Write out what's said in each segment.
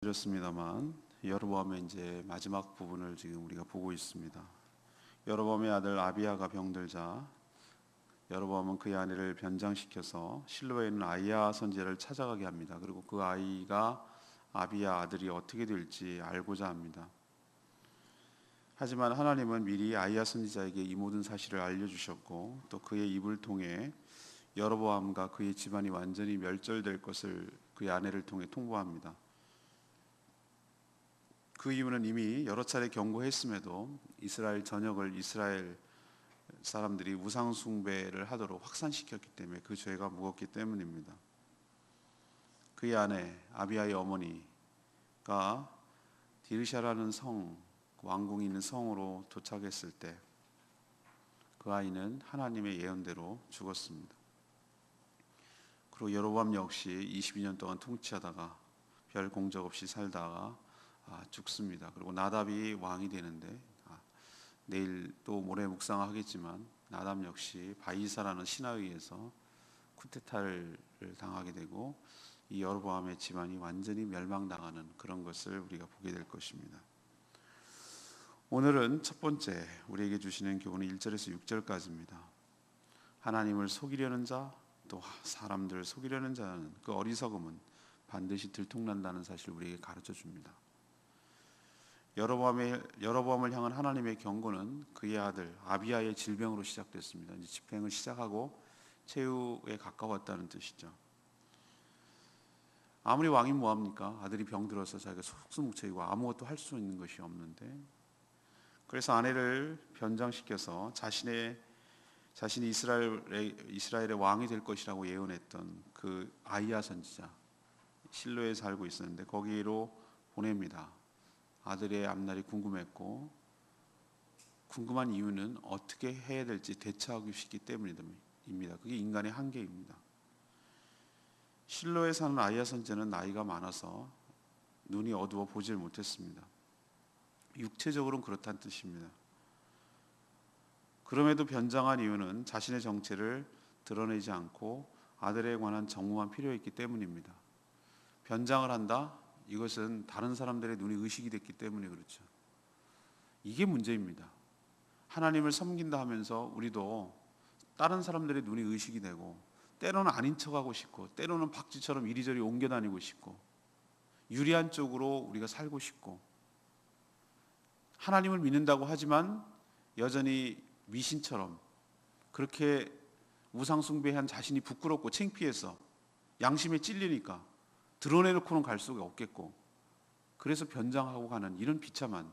드렸습니다만 여로보암의 이제 마지막 부분을 지금 우리가 보고 있습니다. 여로보암의 아들 아비야가 병들자 여로보암은 그의 아내를 변장시켜서 실로에 있는 아이야 선지자를 찾아가게 합니다. 그리고 그 아이가 아비야 아들이 어떻게 될지 알고자 합니다. 하지만 하나님은 미리 아이야 선지자에게 이 모든 사실을 알려주셨고 또 그의 입을 통해 여로보암과 그의 집안이 완전히 멸절될 것을 그의 아내를 통해 통보합니다. 그 이유는 이미 여러 차례 경고했음에도 이스라엘 전역을 이스라엘 사람들이 우상 숭배를 하도록 확산시켰기 때문에 그 죄가 무겁기 때문입니다. 그의 아내 아비야의 어머니가 디르샤라는 성, 왕궁이 있는 성으로 도착했을 때 그 아이는 하나님의 예언대로 죽었습니다. 그리고 여로보암 역시 22년 동안 통치하다가 별 공적 없이 살다가 죽습니다. 그리고 나답이 왕이 되는데 내일 또 모레 묵상하겠지만 나답 역시 바이사라는 신하에 의해서 쿠데타를 당하게 되고 이 여로보암의 집안이 완전히 멸망당하는 그런 것을 우리가 보게 될 것입니다. 오늘은 첫 번째 우리에게 주시는 교훈은 1절에서 6절까지입니다. 하나님을 속이려는 자, 또 사람들을 속이려는 자는 그 어리석음은 반드시 들통난다는 사실을 우리에게 가르쳐 줍니다. 여로보암을 향한 하나님의 경고는 그의 아들 아비야의 질병으로 시작됐습니다. 이제 집행을 시작하고 최후에 가까웠다는 뜻이죠. 아무리 왕이 뭐합니까? 아들이 병들어서 자기가 속수무책이고 아무것도 할 수 있는 것이 없는데, 그래서 아내를 변장시켜서 자신이 이스라엘의 왕이 될 것이라고 예언했던 그 아이야 선지자, 실로에 살고 있었는데 거기로 보냅니다. 아들의 앞날이 궁금했고, 궁금한 이유는 어떻게 해야 될지 대처하기 쉽기 때문입니다. 그게 인간의 한계입니다. 실로에 사는 아이야 선지자는 나이가 많아서 눈이 어두워 보질 못했습니다. 육체적으로는 그렇다는 뜻입니다. 그럼에도 변장한 이유는 자신의 정체를 드러내지 않고 아들에 관한 정보만 필요했기 때문입니다. 변장을 한다? 이것은 다른 사람들의 눈이 의식이 됐기 때문에 그렇죠. 이게 문제입니다. 하나님을 섬긴다 하면서 우리도 다른 사람들의 눈이 의식이 되고, 때로는 아닌 척하고 싶고, 때로는 박쥐처럼 이리저리 옮겨 다니고 싶고, 유리한 쪽으로 우리가 살고 싶고, 하나님을 믿는다고 하지만 여전히 미신처럼 그렇게 우상숭배한 자신이 부끄럽고 창피해서 양심에 찔리니까 드러내놓고는 갈 수가 없겠고, 그래서 변장하고 가는 이런 비참한,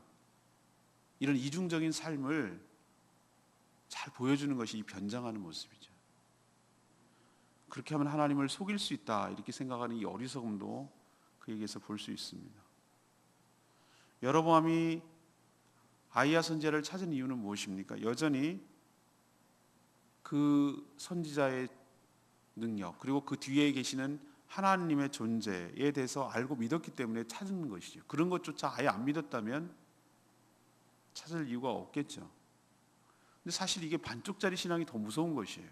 이런 이중적인 삶을 잘 보여주는 것이 이 변장하는 모습이죠. 그렇게 하면 하나님을 속일 수 있다 이렇게 생각하는 이 어리석음도 그에게서 볼 수 있습니다. 여로보암이 아이야 선지자를 찾은 이유는 무엇입니까? 여전히 그 선지자의 능력, 그리고 그 뒤에 계시는 하나님의 존재에 대해서 알고 믿었기 때문에 찾은 것이죠. 그런 것조차 아예 안 믿었다면 찾을 이유가 없겠죠. 근데 사실 이게 반쪽짜리 신앙이 더 무서운 것이에요.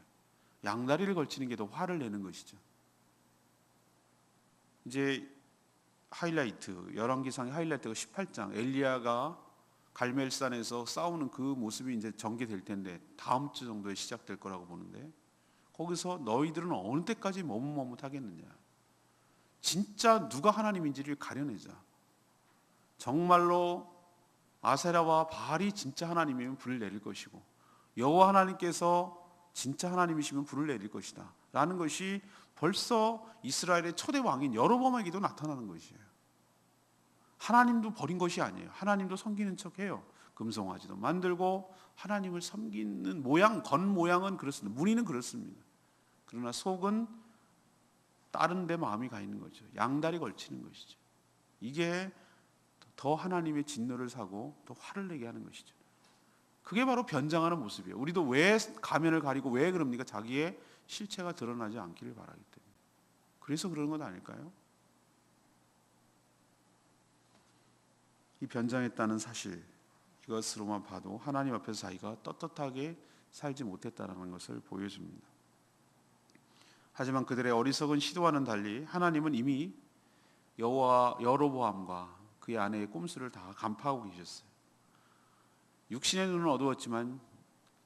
양다리를 걸치는 게 더 화를 내는 것이죠. 이제 하이라이트, 열왕기상의 하이라이트가 18장, 엘리야가 갈멜산에서 싸우는 그 모습이 이제 전개될 텐데, 다음 주 정도에 시작될 거라고 보는데, 거기서 너희들은 어느 때까지 머뭇머뭇하겠느냐, 진짜 누가 하나님인지를 가려내자. 정말로 아세라와 바알이 진짜 하나님이면 불을 내릴 것이고, 여호와 하나님께서 진짜 하나님이시면 불을 내릴 것이다 라는 것이 벌써 이스라엘의 초대 왕인 여로보암에게도 나타나는 것이에요. 하나님도 버린 것이 아니에요. 하나님도 섬기는 척해요. 금송아지도 만들고 하나님을 섬기는 모양, 겉모양은 그렇습니다. 무늬는 그렇습니다. 그러나 속은 다른 데 마음이 가 있는 거죠. 양다리 걸치는 것이죠. 이게 더 하나님의 진노를 사고 더 화를 내게 하는 것이죠. 그게 바로 변장하는 모습이에요. 우리도 왜 가면을 가리고 왜 그럽니까? 자기의 실체가 드러나지 않기를 바라기 때문에. 그래서 그러는 것 아닐까요? 이 변장했다는 사실, 이것으로만 봐도 하나님 앞에서 자기가 떳떳하게 살지 못했다는 것을 보여줍니다. 하지만 그들의 어리석은 시도와는 달리 하나님은 이미 여로보암과 그의 아내의 꼼수를 다 간파하고 계셨어요. 육신의 눈은 어두웠지만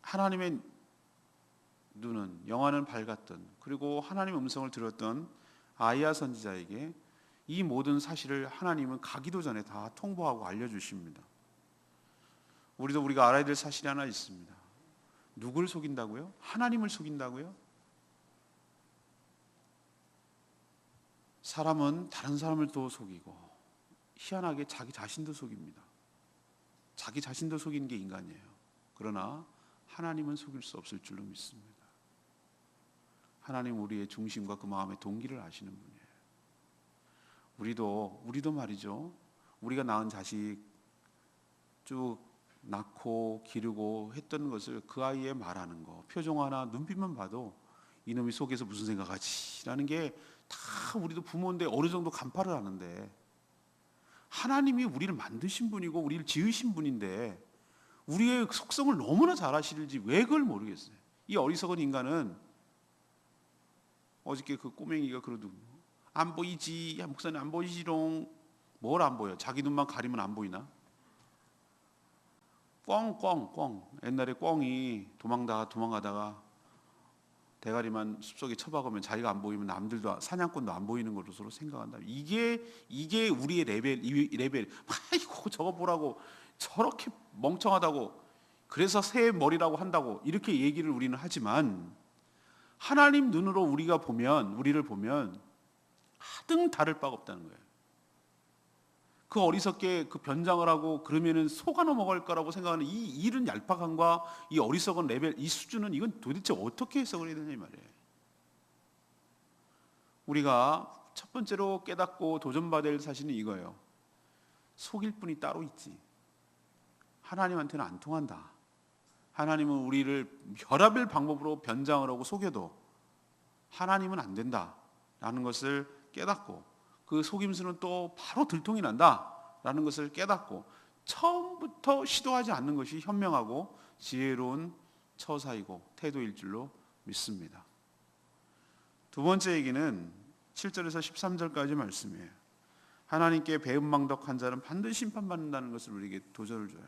하나님의 눈은, 영안은 밝았던, 그리고 하나님의 음성을 들었던 아이야 선지자에게 이 모든 사실을 하나님은 가기도 전에 다 통보하고 알려주십니다. 우리가 알아야 될 사실이 하나 있습니다. 누굴 속인다고요? 하나님을 속인다고요? 사람은 다른 사람을 또 속이고 희한하게 자기 자신도 속입니다. 자기 자신도 속이는 게 인간이에요. 그러나 하나님은 속일 수 없을 줄로 믿습니다. 하나님 우리의 중심과 그 마음의 동기를 아시는 분이에요. 우리도 말이죠. 우리가 낳은 자식 쭉 낳고 기르고 했던 것을 그 아이의 말하는 거, 표정 하나, 눈빛만 봐도 이놈이 속에서 무슨 생각하지? 라는 게 다 우리도 부모인데 어느 정도 간파를 하는데, 하나님이 우리를 만드신 분이고 우리를 지으신 분인데 우리의 속성을 너무나 잘 아시는지 왜 그걸 모르겠어요. 이 어리석은 인간은 어저께 그 꼬맹이가 그러더군요. 안 보이지? 야, 목사님 안 보이지롱. 뭘 안 보여? 자기 눈만 가리면 안 보이나? 꿩. 옛날에 꿩이 도망가다가 대가리만 숲속에 처박으면 자기가 안 보이면 남들도, 사냥꾼도 안 보이는 것으로 생각한다. 이게 우리의 레벨. 아이고 저거 보라고 저렇게 멍청하다고, 그래서 새 머리라고 한다고 이렇게 얘기를 우리는 하지만, 하나님 눈으로 우리를 보면 하등 다를 바가 없다는 거예요. 그 어리석게 그 변장을 하고 그러면은 속아 넘어갈 거라고 생각하는 이 이른 얄팍함과 이 어리석은 레벨, 이 수준은, 이건 도대체 어떻게 해석을 해야 되냐 이 말이에요. 우리가 첫 번째로 깨닫고 도전받을 사실은 이거예요. 속일 분이 따로 있지. 하나님한테는 안 통한다. 하나님은 우리를 별의별 방법으로 변장을 하고 속여도 하나님은 안 된다라는 것을 깨닫고, 그 속임수는 또 바로 들통이 난다라는 것을 깨닫고 처음부터 시도하지 않는 것이 현명하고 지혜로운 처사이고 태도일 줄로 믿습니다. 두 번째 얘기는 7절에서 13절까지 말씀이에요. 하나님께 배은망덕한 자는 반드시 심판받는다는 것을 우리에게 도전을 줘요.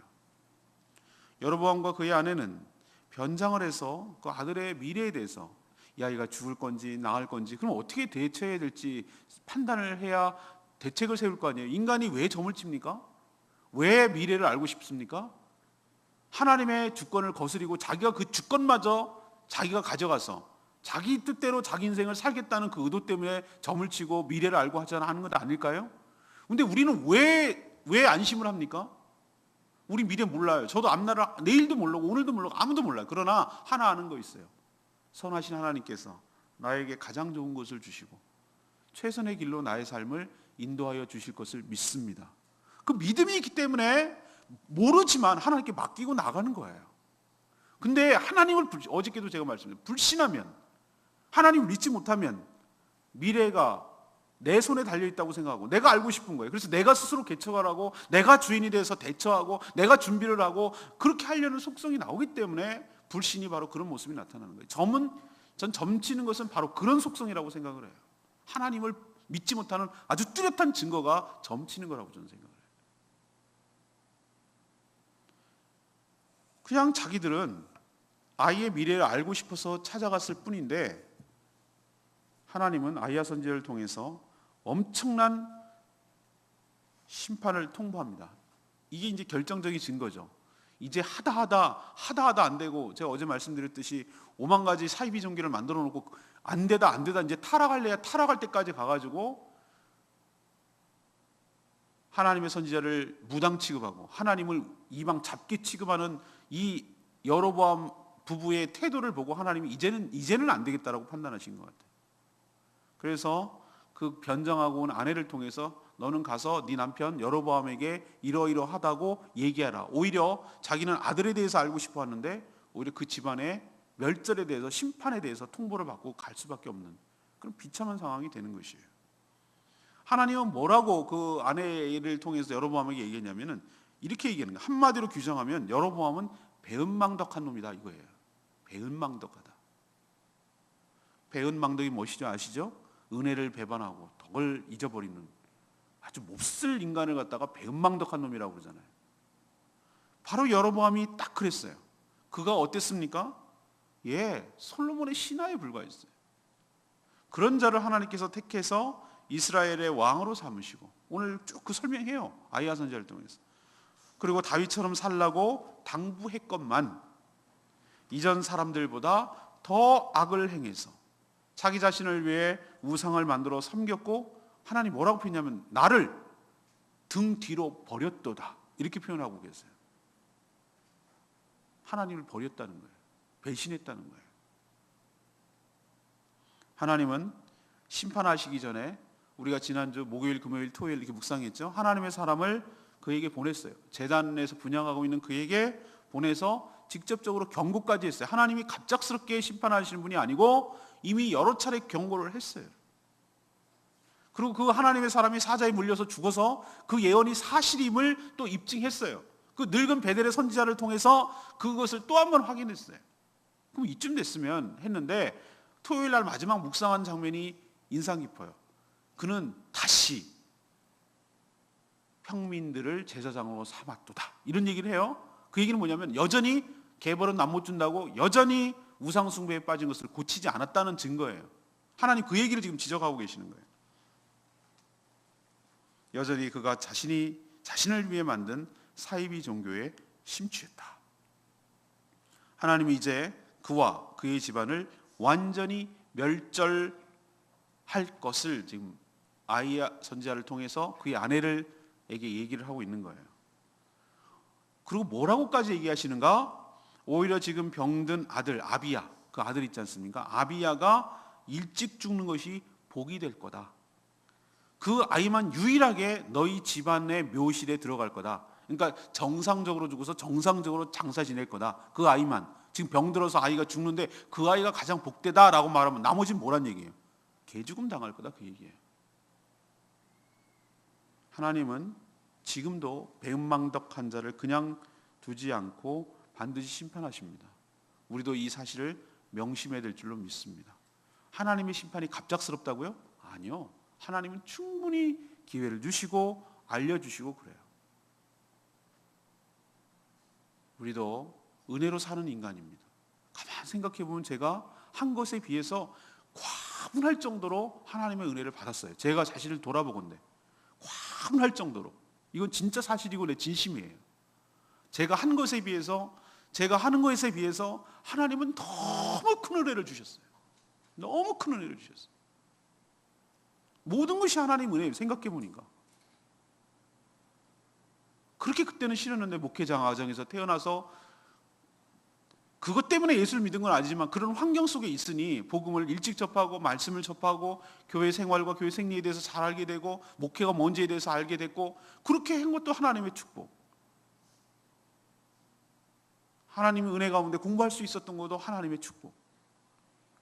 여로보암과 그의 아내는 변장을 해서 그 아들의 미래에 대해서, 이 아이가 죽을 건지 나을 건지, 그럼 어떻게 대처해야 될지 판단을 해야 대책을 세울 거 아니에요. 인간이 왜 점을 칩니까? 왜 미래를 알고 싶습니까? 하나님의 주권을 거스리고 자기가 그 주권마저 자기가 가져가서 자기 뜻대로 자기 인생을 살겠다는 그 의도 때문에 점을 치고 미래를 알고 하는 것 아닐까요? 근데 우리는 왜 안심을 합니까? 우리 미래 몰라요. 저도 앞날을 내일도 모르고 오늘도 모르고 아무도 몰라요. 그러나 하나 아는 거 있어요. 선하신 하나님께서 나에게 가장 좋은 것을 주시고 최선의 길로 나의 삶을 인도하여 주실 것을 믿습니다. 그 믿음이 있기 때문에 모르지만 하나님께 맡기고 나가는 거예요. 근데 하나님을 어저께도 제가 말씀드렸어요. 불신하면, 하나님을 믿지 못하면 미래가 내 손에 달려있다고 생각하고 내가 알고 싶은 거예요. 그래서 내가 스스로 개척하라고, 내가 주인이 돼서 대처하고 내가 준비를 하고 그렇게 하려는 속성이 나오기 때문에 불신이 바로 그런 모습이 나타나는 거예요. 전 점치는 것은 바로 그런 속성이라고 생각을 해요. 하나님을 믿지 못하는 아주 뚜렷한 증거가 점치는 거라고 저는 생각을 해요. 그냥 자기들은 아이의 미래를 알고 싶어서 찾아갔을 뿐인데, 하나님은 아이야 선지자를 통해서 엄청난 심판을 통보합니다. 이게 이제 결정적인 증거죠. 이제 하다 안 되고, 제가 어제 말씀드렸듯이 5만 가지 사이비 종교를 만들어 놓고 안 되다 이제 타락할 때까지 가가지고 하나님의 선지자를 무당 취급하고 하나님을 이방 잡기 취급하는 이 여로보암 부부의 태도를 보고 하나님이 이제는 안 되겠다라고 판단하신 것 같아요. 그래서 그 변장하고 온 아내를 통해서 너는 가서 네 남편 여로보암에게 이러이러하다고 얘기하라. 오히려 자기는 아들에 대해서 알고 싶어 하는데 오히려 그 집안의 멸절에 대해서, 심판에 대해서 통보를 받고 갈 수밖에 없는 그런 비참한 상황이 되는 것이에요. 하나님은 뭐라고 그 아내를 통해서 여로보암에게 얘기했냐면은 이렇게 얘기하는 거예요. 한마디로 규정하면 여로보암은 배은망덕한 놈이다 이거예요. 배은망덕하다. 배은망덕이 무엇이죠? 아시죠? 은혜를 배반하고 덕을 잊어버리는 아주 몹쓸 인간을 갖다가 배은망덕한 놈이라고 그러잖아요. 바로 여로보암이 딱 그랬어요. 그가 어땠습니까? 솔로몬의 신하에 불과했어요. 그런 자를 하나님께서 택해서 이스라엘의 왕으로 삼으시고, 오늘 쭉 그 설명해요. 아이야 선지자를 통해서. 그리고 다윗처럼 살라고 당부했건만 이전 사람들보다 더 악을 행해서 자기 자신을 위해 우상을 만들어 섬겼고, 하나님 뭐라고 표현하냐면 나를 등 뒤로 버렸도다, 이렇게 표현하고 계세요. 하나님을 버렸다는 거예요. 배신했다는 거예요. 하나님은 심판하시기 전에, 우리가 지난주 목요일, 금요일, 토요일 이렇게 묵상했죠. 하나님의 사람을 그에게 보냈어요. 제단에서 분향하고 있는 그에게 보내서 직접적으로 경고까지 했어요. 하나님이 갑작스럽게 심판하시는 분이 아니고 이미 여러 차례 경고를 했어요. 그리고 그 하나님의 사람이 사자에 물려서 죽어서 그 예언이 사실임을 또 입증했어요. 그 늙은 베델의 선지자를 통해서 그것을 또 한 번 확인했어요. 그럼 이쯤 됐으면 했는데, 토요일 날 마지막 묵상한 장면이 인상 깊어요. 그는 다시 평민들을 제사장으로 삼았도다, 이런 얘기를 해요. 그 얘기는 뭐냐면 여전히 계벌은 남 못 준다고 여전히 우상 숭배에 빠진 것을 고치지 않았다는 증거예요. 하나님 그 얘기를 지금 지적하고 계시는 거예요. 여전히 그가 자신을 위해 만든 사이비 종교에 심취했다. 하나님이 이제 그와 그의 집안을 완전히 멸절할 것을 지금 아이야 선지자를 통해서 그의 아내에게 얘기를 하고 있는 거예요. 그리고 뭐라고까지 얘기하시는가? 오히려 지금 병든 아들 아비야, 그 아들 있지 않습니까? 아비야가 일찍 죽는 것이 복이 될 거다. 그 아이만 유일하게 너희 집안의 묘실에 들어갈 거다. 그러니까 정상적으로 죽어서 정상적으로 장사 지낼 거다. 그 아이만. 지금 병들어서 아이가 죽는데 그 아이가 가장 복되다라고 말하면 나머지는 뭐란 얘기예요? 개죽음 당할 거다, 그 얘기예요. 하나님은 지금도 배은망덕한 자를 그냥 두지 않고 반드시 심판하십니다. 우리도 이 사실을 명심해야 될 줄로 믿습니다. 하나님의 심판이 갑작스럽다고요? 아니요. 하나님은 충분히 기회를 주시고 알려주시고 그래요. 우리도 은혜로 사는 인간입니다. 가만 생각해 보면 제가 한 것에 비해서 과분할 정도로 하나님의 은혜를 받았어요. 제가 자신을 돌아보건대 과분할 정도로. 이건 진짜 사실이고 내 진심이에요. 제가 한 것에 비해서, 제가 하는 것에 비해서 하나님은 너무 큰 은혜를 주셨어요. 너무 큰 은혜를 주셨어요. 모든 것이 하나님 은혜예요. 생각해 보니까. 그렇게 그때는 싫었는데, 목회자 가정에서 태어나서 그것 때문에 예수를 믿은 건 아니지만 그런 환경 속에 있으니 복음을 일찍 접하고 말씀을 접하고 교회 생활과 교회 생리에 대해서 잘 알게 되고 목회가 뭔지에 대해서 알게 됐고, 그렇게 한 것도 하나님의 축복. 하나님의 은혜 가운데 공부할 수 있었던 것도 하나님의 축복.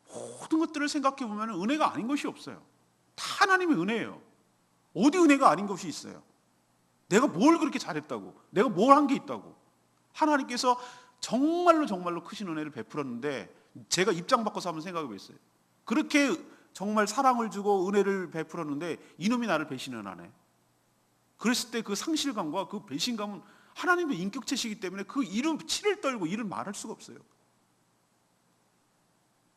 모든 것들을 생각해 보면 은혜가 아닌 것이 없어요. 다 하나님의 은혜예요. 어디 은혜가 아닌 것이 있어요? 내가 뭘 그렇게 잘했다고, 내가 뭘 한 게 있다고. 하나님께서 정말로 크신 은혜를 베풀었는데, 제가 입장 바꿔서 한번 생각해 보겠어요. 그렇게 정말 사랑을 주고 은혜를 베풀었는데 이놈이 나를 배신을 하네. 그랬을 때 그 상실감과 그 배신감은 하나님의 인격체시기 때문에 그 이름 치를 떨고 이를 말할 수가 없어요.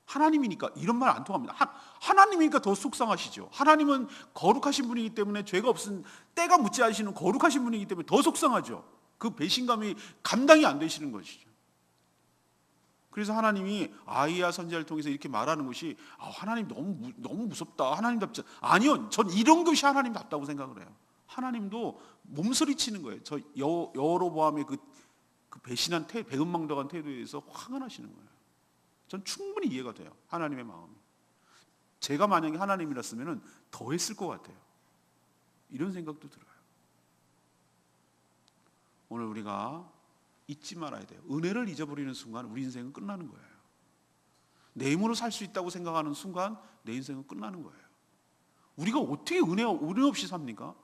하나님이니까 이런 말 안 통합니다. 하나님이니까 더 속상하시죠. 하나님은 거룩하신 분이기 때문에 죄가 없은, 때가 묻지 않으시는 거룩하신 분이기 때문에 더 속상하죠. 그 배신감이 감당이 안 되시는 것이죠. 그래서 하나님이 아이야 선지자를 통해서 이렇게 말하는 것이, 하나님 너무 무섭다, 하나님답지. 아니요, 전 이런 것이 하나님답다고 생각을 해요. 하나님도 몸서리치는 거예요. 저 여로보암의 그 배신한 배은망덕한 태도에 대해서 화가 나시는 거예요. 전 충분히 이해가 돼요. 하나님의 마음이. 제가 만약에 하나님이랐으면 더 했을 것 같아요. 이런 생각도 들어요. 오늘 우리가 잊지 말아야 돼요. 은혜를 잊어버리는 순간 우리 인생은 끝나는 거예요. 내 힘으로 살 수 있다고 생각하는 순간 내 인생은 끝나는 거예요. 우리가 어떻게 은혜 없이 삽니까?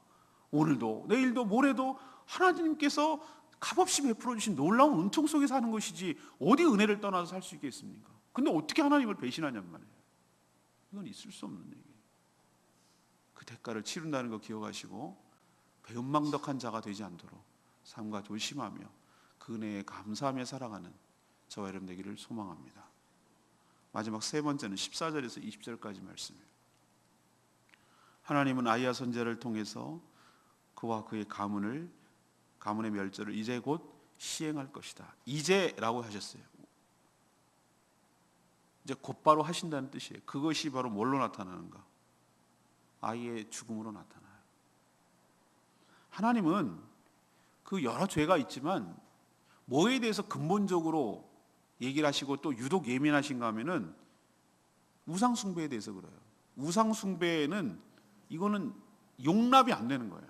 오늘도 내일도 모레도 하나님께서 값없이 베풀어 주신 놀라운 은총 속에 사는 것이지 어디 은혜를 떠나서 살 수 있겠습니까? 근데 어떻게 하나님을 배신하냔 말이에요. 이건 있을 수 없는 얘기예요. 그 대가를 치른다는 거 기억하시고, 배은망덕한 자가 되지 않도록 삶과 조심하며 그 은혜에 감사하며 살아가는 저와 여러분 되기를 소망합니다. 마지막 세 번째는 14절에서 20절까지 말씀이에요. 하나님은 아이야 선지자를 통해서 그와 그의 가문의 멸절을 이제 곧 시행할 것이다. 이제라고 하셨어요. 이제 곧바로 하신다는 뜻이에요. 그것이 바로 뭘로 나타나는가? 아이의 죽음으로 나타나요. 하나님은 그 여러 죄가 있지만 뭐에 대해서 근본적으로 얘기를 하시고 또 유독 예민하신가 하면은 우상 숭배에 대해서 그래요. 우상 숭배는 이거는 용납이 안 되는 거예요.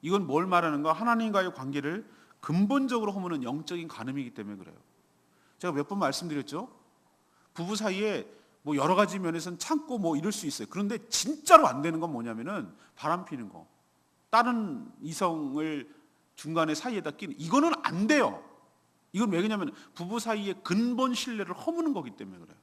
이건 뭘 말하는가? 하나님과의 관계를 근본적으로 허무는 영적인 간음이기 때문에 그래요. 제가 몇 번 말씀드렸죠. 부부 사이에 뭐 여러 가지 면에서는 참고 뭐 이럴 수 있어요. 그런데 진짜로 안 되는 건 뭐냐면은 바람 피는 거, 다른 이성을 중간에 사이에다 끼는, 이거는 안 돼요. 이건 왜 그러냐면 부부 사이의 근본 신뢰를 허무는 거기 때문에 그래요.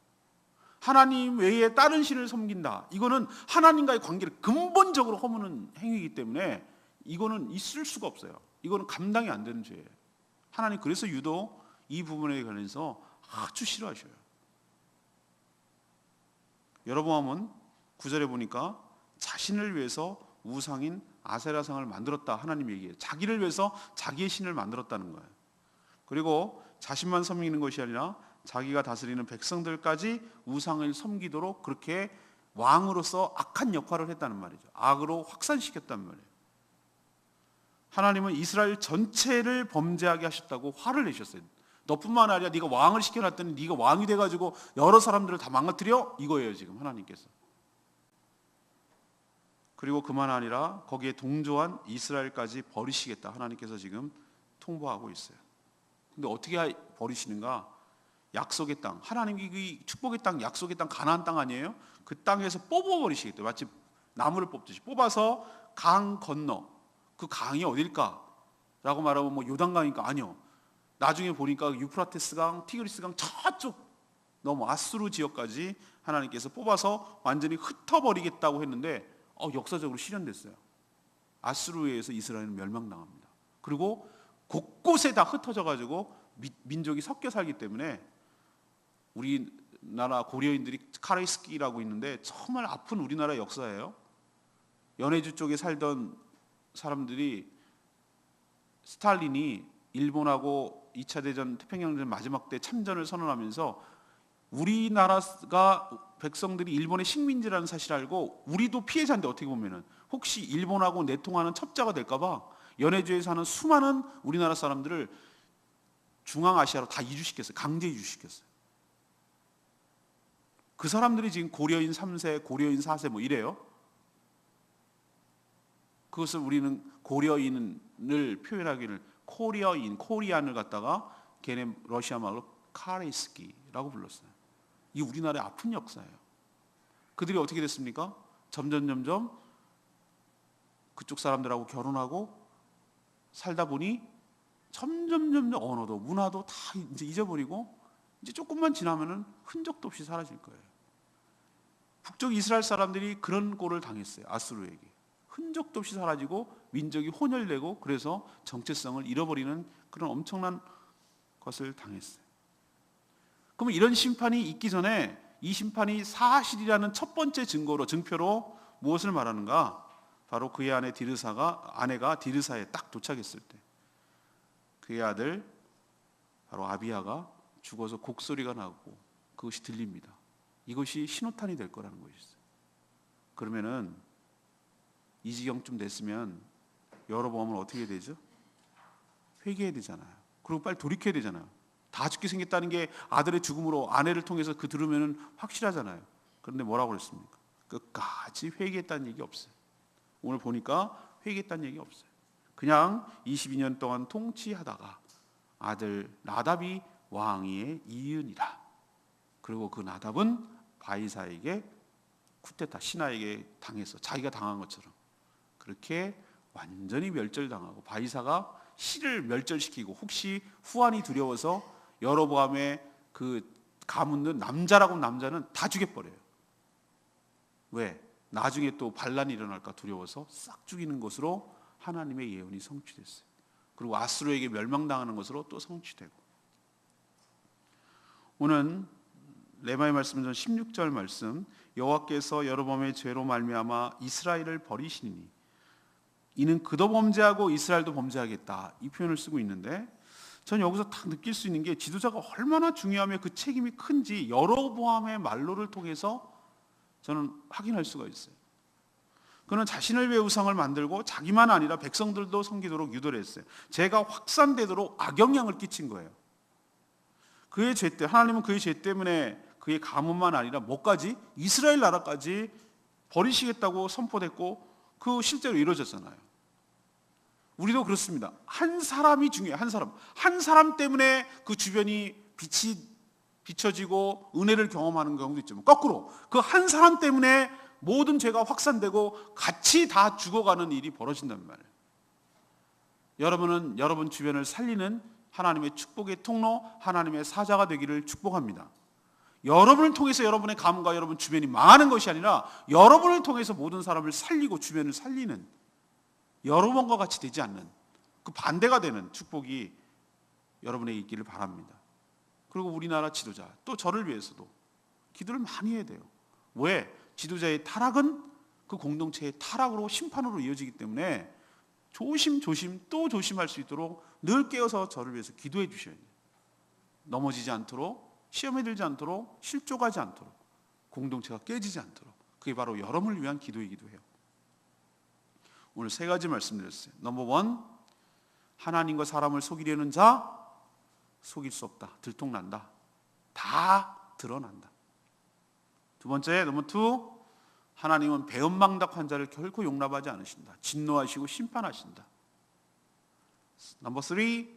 하나님 외에 다른 신을 섬긴다. 이거는 하나님과의 관계를 근본적으로 허무는 행위이기 때문에 이거는 있을 수가 없어요. 이거는 감당이 안 되는 죄예요. 하나님 그래서 유독 이 부분에 관해서 아주 싫어하셔요. 여로보암은 9절에 보니까 자신을 위해서 우상인 아세라상을 만들었다. 하나님 얘기해요. 자기를 위해서 자기의 신을 만들었다는 거예요. 그리고 자신만 섬기는 것이 아니라 자기가 다스리는 백성들까지 우상을 섬기도록 그렇게 왕으로서 악한 역할을 했다는 말이죠. 악으로 확산시켰단 말이에요. 하나님은 이스라엘 전체를 범죄하게 하셨다고 화를 내셨어요. 너뿐만 아니라 네가 왕을 시켜놨더니 네가 왕이 돼가지고 여러 사람들을 다 망가뜨려? 이거예요 지금 하나님께서. 그리고 그만 아니라 거기에 동조한 이스라엘까지 버리시겠다 하나님께서 지금 통보하고 있어요. 근데 어떻게 버리시는가? 약속의 땅, 하나님이 축복의 땅, 약속의 땅, 가나안 땅 아니에요? 그 땅에서 뽑아버리시겠대요. 마치 나무를 뽑듯이 뽑아서 강 건너. 그 강이 어딜까? 라고 말하면 뭐 요단강이니까 아니요. 나중에 보니까 유프라테스강, 티그리스강 저쪽 넘어 아수르 지역까지 하나님께서 뽑아서 완전히 흩어버리겠다고 했는데 역사적으로 실현됐어요. 아수르에 의해서 이스라엘은 멸망당합니다. 그리고 곳곳에 다 흩어져 가지고 민족이 섞여 살기 때문에 우리나라 고려인들이 카레이스키라고 있는데 정말 아픈 우리나라 역사예요. 연해주 쪽에 살던 사람들이 스탈린이 일본하고 2차 대전 태평양전 마지막 때 참전을 선언하면서 우리나라가 백성들이 일본의 식민지라는 사실을 알고 우리도 피해자인데 어떻게 보면은 혹시 일본하고 내통하는 첩자가 될까 봐 연해주에 사는 수많은 우리나라 사람들을 중앙아시아로 다 이주시켰어요. 강제 이주시켰어요. 그 사람들이 지금 고려인 3세, 고려인 4세 뭐 이래요. 그것을 우리는 고려인을 표현하기를 코리안을 갖다가 걔네 러시아 말로 카레이스키라고 불렀어요. 이 우리나라의 아픈 역사예요. 그들이 어떻게 됐습니까? 점점 그쪽 사람들하고 결혼하고 살다 보니 점점 언어도 문화도 다 이제 잊어버리고 이제 조금만 지나면은 흔적도 없이 사라질 거예요. 북쪽 이스라엘 사람들이 그런 꼴을 당했어요. 아수르에게. 흔적도 없이 사라지고 민족이 혼혈되고 그래서 정체성을 잃어버리는 그런 엄청난 것을 당했어요. 그럼 이런 심판이 있기 전에 이 심판이 사실이라는 첫 번째 증표로 무엇을 말하는가? 바로 그의 아내가 디르사에 딱 도착했을 때 그의 아들 바로 아비야가 죽어서 곡소리가 나고 그것이 들립니다. 이것이 신호탄이 될 거라는 것이었어요. 그러면은 이 지경쯤 됐으면 여로보암은 어떻게 되죠? 회개해야 되잖아요. 그리고 빨리 돌이켜야 되잖아요. 다 죽게 생겼다는 게 아들의 죽음으로 아내를 통해서 그 들으면은 확실하잖아요. 그런데 뭐라고 그랬습니까? 끝까지 회개했다는 얘기 없어요. 오늘 보니까 회개했다는 얘기 없어요. 그냥 22년 동안 통치하다가 아들 나답이 왕위에 이으니라. 그리고 그 나답은 바이사에게 쿠데타 신하에게 당해서 자기가 당한 것처럼 그렇게 완전히 멸절당하고 바이사가 씨를 멸절시키고 혹시 후환이 두려워서 여로보암의 그 가문은 남자는 다 죽여버려요. 왜? 나중에 또 반란이 일어날까 두려워서 싹 죽이는 것으로 하나님의 예언이 성취됐어요. 그리고 아수르에게 멸망당하는 것으로 또 성취되고, 오늘 레마의 말씀은 16절 말씀, 여호와께서 여로보암의 죄로 말미암아 이스라엘을 버리시니 이는 그도 범죄하고 이스라엘도 범죄하겠다, 이 표현을 쓰고 있는데, 전 여기서 딱 느낄 수 있는 게 지도자가 얼마나 중요하며 그 책임이 큰지 여로보암의 말로를 통해서 저는 확인할 수가 있어요. 그는 자신을 위해 우상을 만들고 자기만 아니라 백성들도 섬기도록 유도를 했어요. 죄가 확산되도록 악영향을 끼친 거예요. 그의 죄 때문에, 하나님은 그의 죄 때문에 그의 가문만 아니라 뭐까지? 이스라엘 나라까지 버리시겠다고 선포됐고, 그 실제로 이루어졌잖아요. 우리도 그렇습니다. 한 사람이 중요해요. 한 사람 때문에 그 주변이 빛이 비춰지고 은혜를 경험하는 경우도 있지만, 거꾸로 그 한 사람 때문에 모든 죄가 확산되고 같이 다 죽어가는 일이 벌어진단 말이에요. 여러분은 여러분 주변을 살리는 하나님의 축복의 통로, 하나님의 사자가 되기를 축복합니다. 여러분을 통해서 여러분의 가문과 여러분 주변이 망하는 것이 아니라 여러분을 통해서 모든 사람을 살리고 주변을 살리는, 여러분과 같이 되지 않는, 그 반대가 되는 축복이 여러분에게 있기를 바랍니다. 그리고 우리나라 지도자, 또 저를 위해서도 기도를 많이 해야 돼요. 왜? 지도자의 타락은 그 공동체의 타락으로, 심판으로 이어지기 때문에 조심 또 조심할 수 있도록 늘 깨어서 저를 위해서 기도해 주셔야 돼요. 넘어지지 않도록, 시험에 들지 않도록, 실족하지 않도록, 공동체가 깨지지 않도록. 그게 바로 여러분을 위한 기도이기도 해요. 오늘 세 가지 말씀드렸어요. 넘버 원, 하나님과 사람을 속이려는 자 속일 수 없다. 들통난다. 다 드러난다. 두 번째, 넘버 투, 하나님은 배은망덕한 자를 결코 용납하지 않으신다. 진노하시고 심판하신다. 넘버 쓰리,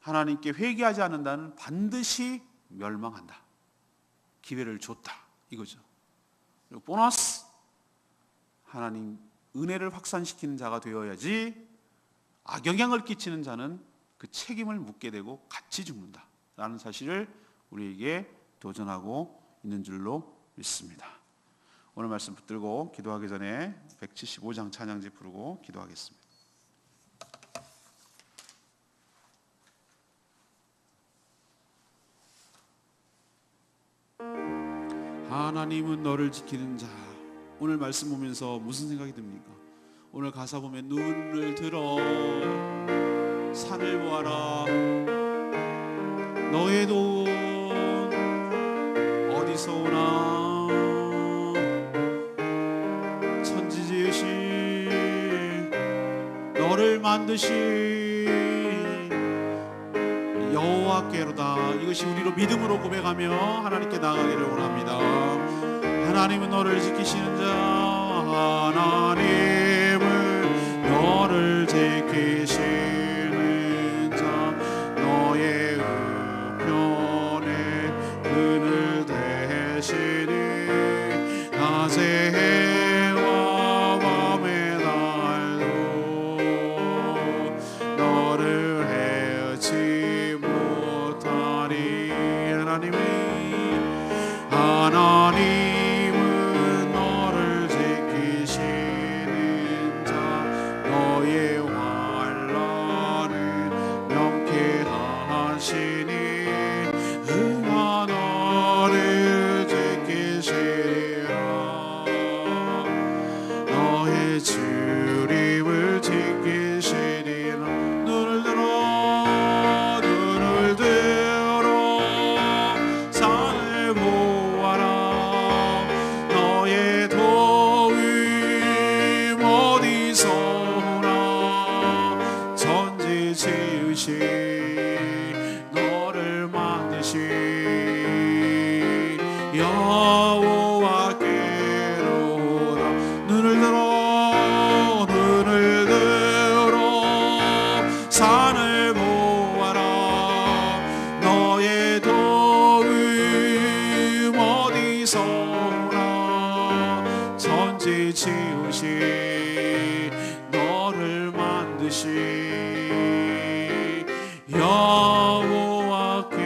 하나님께 회개하지 않는 자는 반드시 멸망한다. 기회를 줬다, 이거죠. 그리고 보너스, 하나님 은혜를 확산시키는 자가 되어야지 악영향을 끼치는 자는 그 책임을 묻게 되고 같이 죽는다 라는 사실을 우리에게 도전하고 있는 줄로 믿습니다. 오늘 말씀 붙들고 기도하기 전에 175장 찬양지 부르고 기도하겠습니다. 하나님은 너를 지키는 자. 오늘 말씀 보면서 무슨 생각이 듭니까? 오늘 가사 보면 눈을 들어 산을 보아라. 너의 도움 어디서 오나. 천지 지으신 너를 만드신 여호와께로다. 이것이 우리로 믿음으로 고백하며 하나님께 나아가기를 원합니다. 하나님은 너를 지키시는 자. 하나님은 너를 지키시는 자. 너의 우편에 그늘 대시니 낮에 해와 밤의 날도 너를 해치 못하리. 하나님은 너를 지키시는 자. 너의 환난을 명쾌하시니 그가 너를 지키시리라. 너의 주림을 지키시리라. 눈을 들어 산을 보아라. 너의 도움 어디서 오나. 천지 지으신 너를 만드신 여호와께로다. 눈을 들어 산을 보아라. 너의 도움 어디서 오나. 천지 지으신 너를 만드신 여호와께로다.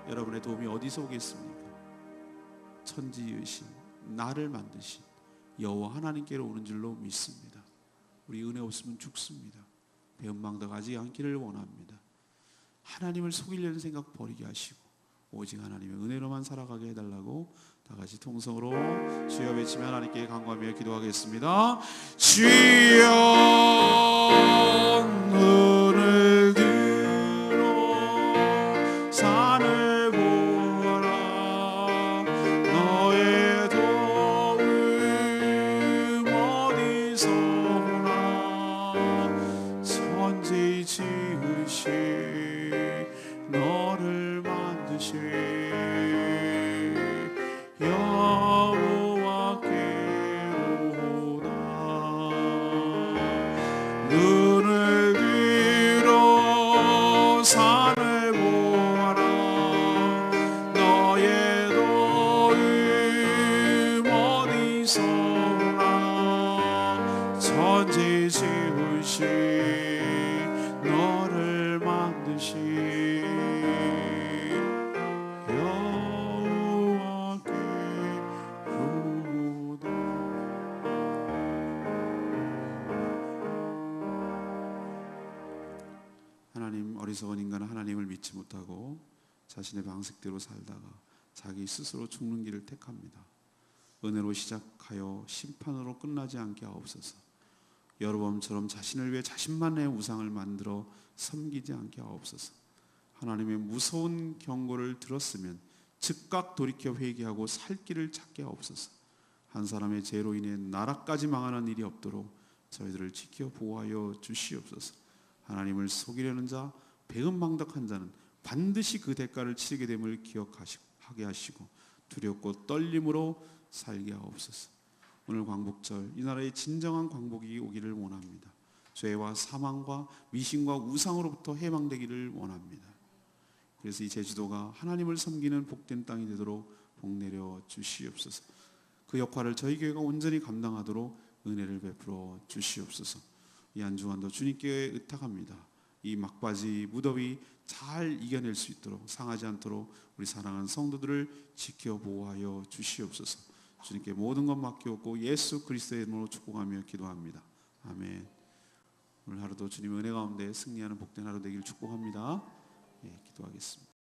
여러분의 도움이 어디서 오겠습니까? 천지 지으신 나를 만드신 여호와 하나님께로 오는 줄로 믿습니다. 우리 은혜 없으면 죽습니다. 배은망덕하지 않기를 원합니다. 하나님을 속이려는 생각 버리게 하시고 오직 하나님의 은혜로만 살아가게 해달라고 다 같이 통성으로 주여 외치며 하나님께 간구하며 기도하겠습니다. 주여 눈을 들어 산을 보아라. 너의 도움 어디서 오나. 천지 지으신 너를 만드신 눈을 들어 산을 보아라. 너의 도움 어디서 오나. 천지 지으신 너를 만드신 여호와께로다. 하나님, 어리석은 인간은 하나님을 믿지 못하고 자신의 방식대로 살다가 자기 스스로 죽는 길을 택합니다. 은혜로 시작하여 심판으로 끝나지 않게 하옵소서. 여로보암처럼 자신을 위해 자신만의 우상을 만들어 섬기지 않게 하옵소서. 하나님의 무서운 경고를 들었으면 즉각 돌이켜 회개하고 살 길을 찾게 하옵소서. 한 사람의 죄로 인해 나라까지 망하는 일이 없도록 저희들을 지켜 보호하여 주시옵소서. 하나님을 속이려는 자, 배은망덕한 자는 반드시 그 대가를 치르게 됨을 기억하게 하시고 두렵고 떨림으로 살게 하옵소서. 오늘 광복절, 이 나라의 진정한 광복이 오기를 원합니다. 죄와 사망과 미신과 우상으로부터 해방되기를 원합니다. 그래서 이 제주도가 하나님을 섬기는 복된 땅이 되도록 복내려 주시옵소서. 그 역할을 저희 교회가 온전히 감당하도록 은혜를 베풀어 주시옵소서. 이 한 주간도 주님께 의탁합니다. 이 막바지 무더위 잘 이겨낼 수 있도록, 상하지 않도록 우리 사랑하는 성도들을 지켜 보호하여 주시옵소서. 주님께 모든 것 맡기옵고 예수 그리스도의 이름으로 축복하며 기도합니다. 아멘. 오늘 하루도 주님의 은혜 가운데 승리하는 복된 하루 되기를 축복합니다. 기도하겠습니다.